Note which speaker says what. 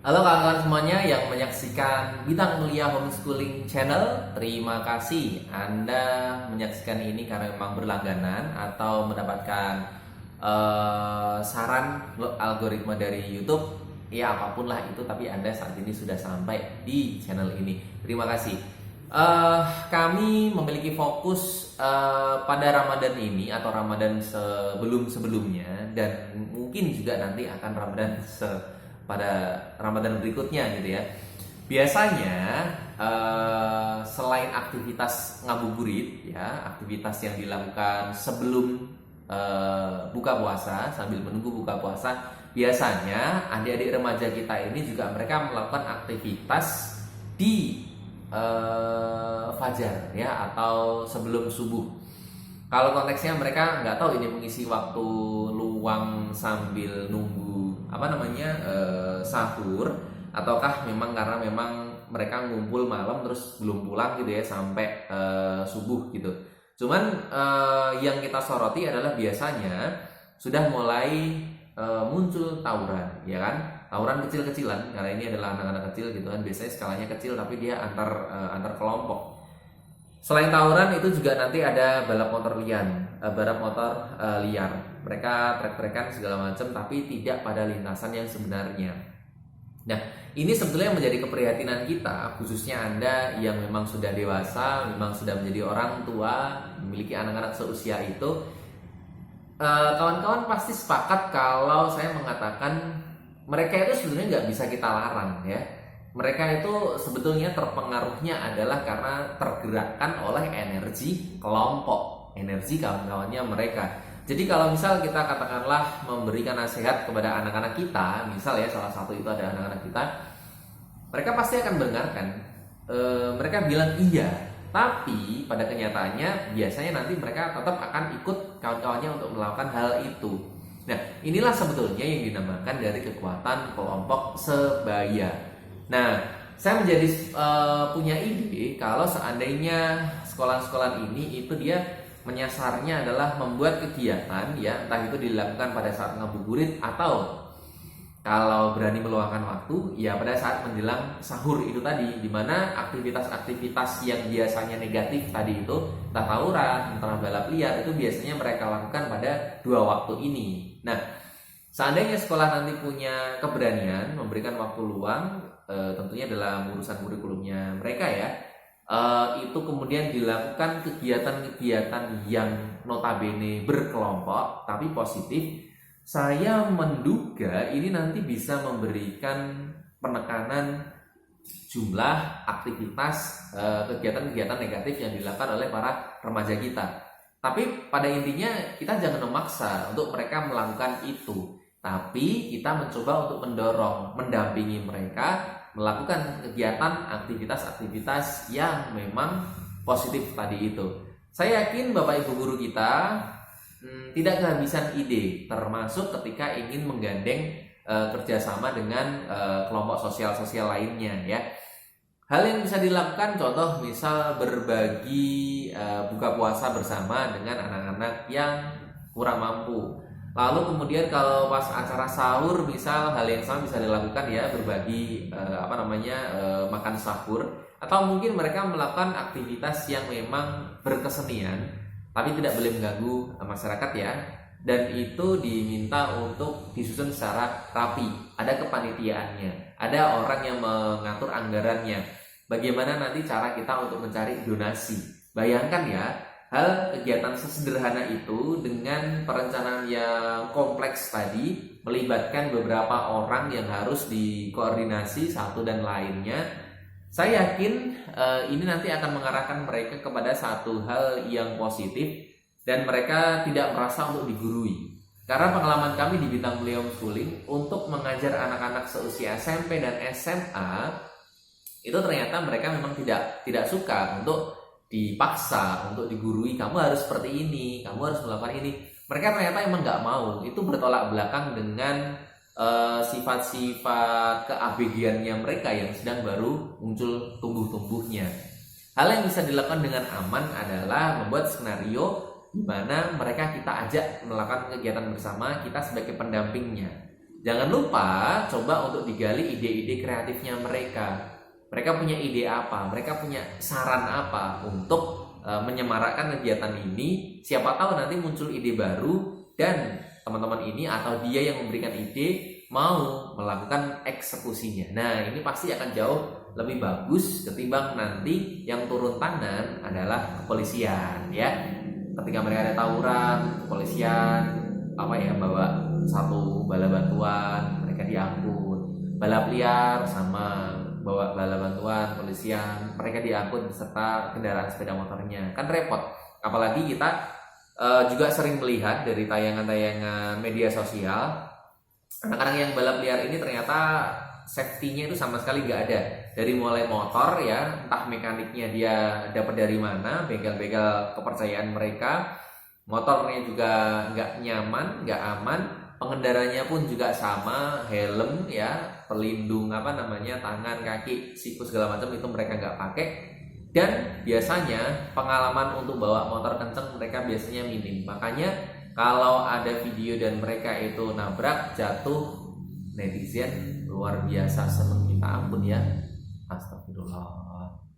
Speaker 1: Halo kawan-kawan semuanya yang menyaksikan Bintang Mulia Homeschooling Channel. Terima kasih Anda menyaksikan ini karena memang berlangganan atau mendapatkan saran algoritma dari YouTube. Ya apapun lah itu, tapi Anda saat ini sudah sampai di channel ini. Terima kasih. Kami memiliki fokus pada Ramadan ini atau Ramadan sebelum-sebelumnya, dan mungkin juga nanti akan Ramadan pada Ramadan berikutnya gitu ya. Biasanya selain aktivitas ngabuburit ya, aktivitas yang dilakukan sebelum buka puasa, sambil menunggu buka puasa, biasanya adik-adik remaja kita ini juga mereka melakukan aktivitas di fajar ya, atau sebelum subuh. Kalau konteksnya mereka nggak tahu ini mengisi waktu luang sambil nunggu sahur, ataukah memang karena memang mereka ngumpul malam terus belum pulang gitu ya sampai subuh gitu. Cuman yang kita soroti adalah biasanya sudah mulai muncul tawuran, ya kan? Tawuran kecil-kecilan, karena ini adalah anak-anak kecil gitu kan, biasanya skalanya kecil tapi dia antar kelompok. Selain tawuran itu juga nanti ada balap motor liar. Mereka trek-trekan segala macam, tapi tidak pada lintasan yang sebenarnya. Nah, ini sebetulnya menjadi keprihatinan kita, khususnya Anda yang memang sudah dewasa, memang sudah menjadi orang tua, memiliki anak-anak seusia itu. Kawan-kawan pasti sepakat kalau saya mengatakan mereka itu sebenarnya nggak bisa kita larang ya. Mereka itu sebetulnya terpengaruhnya adalah karena tergerakkan oleh energi kelompok, energi kawan-kawannya mereka. Jadi kalau misal kita katakanlah memberikan nasihat kepada anak-anak kita, misal ya salah satu itu ada anak-anak kita, mereka pasti akan mendengarkan. Mereka bilang iya, tapi pada kenyataannya biasanya nanti mereka tetap akan ikut kawan-kawannya untuk melakukan hal itu. Nah, inilah sebetulnya yang dinamakan dari kekuatan kelompok sebaya. Nah, saya menjadi punya ide kalau seandainya sekolah-sekolah ini itu dia menyasarnya adalah membuat kegiatan ya, entah itu dilakukan pada saat ngabuburit atau kalau berani meluangkan waktu ya pada saat menjelang sahur itu tadi, di mana aktivitas-aktivitas yang biasanya negatif tadi itu, entah tawuran, entah balap liar, itu biasanya mereka lakukan pada dua waktu ini. Nah, seandainya sekolah nanti punya keberanian memberikan waktu luang, tentunya dalam urusan kurikulumnya mereka ya, itu kemudian dilakukan kegiatan-kegiatan yang notabene berkelompok tapi positif, saya menduga ini nanti bisa memberikan penekanan jumlah aktivitas kegiatan-kegiatan negatif yang dilakukan oleh para remaja kita. Tapi pada intinya kita jangan memaksa untuk mereka melakukan itu, tapi kita mencoba untuk mendorong, mendampingi mereka melakukan kegiatan aktivitas-aktivitas yang memang positif tadi itu. Saya yakin Bapak Ibu guru kita tidak kehabisan ide, termasuk ketika ingin menggandeng kerjasama dengan kelompok sosial-sosial lainnya ya. Hal yang bisa dilakukan, contoh misal berbagi buka puasa bersama dengan anak-anak yang kurang mampu. Lalu kemudian kalau pas acara sahur misal hal yang sama bisa dilakukan ya, berbagi makan sahur, atau mungkin mereka melakukan aktivitas yang memang berkesenian tapi tidak boleh mengganggu masyarakat ya, dan itu diminta untuk disusun secara rapi, ada kepanitiaannya, ada orang yang mengatur anggarannya, bagaimana nanti cara kita untuk mencari donasi. Bayangkan ya, hal kegiatan sesederhana itu dengan perencanaan yang kompleks tadi, melibatkan beberapa orang yang harus dikoordinasi satu dan lainnya. Saya yakin ini nanti akan mengarahkan mereka kepada satu hal yang positif dan mereka tidak merasa untuk digurui. Karena pengalaman kami di Bintang Mulia Homeschooling untuk mengajar anak-anak seusia SMP dan SMA, itu ternyata mereka memang tidak suka untuk dipaksa, untuk digurui, kamu harus seperti ini, kamu harus melakukan ini. Mereka ternyata emang nggak mau. Itu bertolak belakang dengan sifat-sifat keabegiannya mereka yang sedang baru muncul tumbuh-tumbuhnya. Hal yang bisa dilakukan dengan aman adalah membuat skenario di mana mereka kita ajak melakukan kegiatan bersama, kita sebagai pendampingnya. Jangan lupa coba untuk digali ide-ide kreatifnya mereka. Mereka punya ide apa? Mereka punya saran apa untuk menyemarakkan kegiatan ini? Siapa tahu nanti muncul ide baru dan teman-teman ini atau dia yang memberikan ide mau melakukan eksekusinya. Nah, ini pasti akan jauh lebih bagus ketimbang nanti yang turun tangan adalah kepolisian, ya. Ketika mereka ada tawuran, kepolisian bawa satu bala bantuan, mereka diangkut. Balap liar sama bawa bala bantuan, polisian, mereka diangkut beserta kendaraan sepeda motornya. Kan repot. Apalagi kita juga sering melihat dari tayangan-tayangan media sosial, anak-anak yang balap liar ini ternyata safety-nya itu sama sekali nggak ada. Dari mulai motor ya, entah mekaniknya dia dapat dari mana, bengkel-bengkel kepercayaan mereka, motornya juga nggak nyaman, nggak aman, pengendaranya pun juga sama, helm ya, pelindung tangan, kaki, siku segala macam itu mereka nggak pakai. Dan biasanya pengalaman untuk bawa motor kenceng mereka biasanya minim. Makanya kalau ada video dan mereka itu nabrak, jatuh, netizen luar biasa seneng minta ampun ya. Astagfirullah.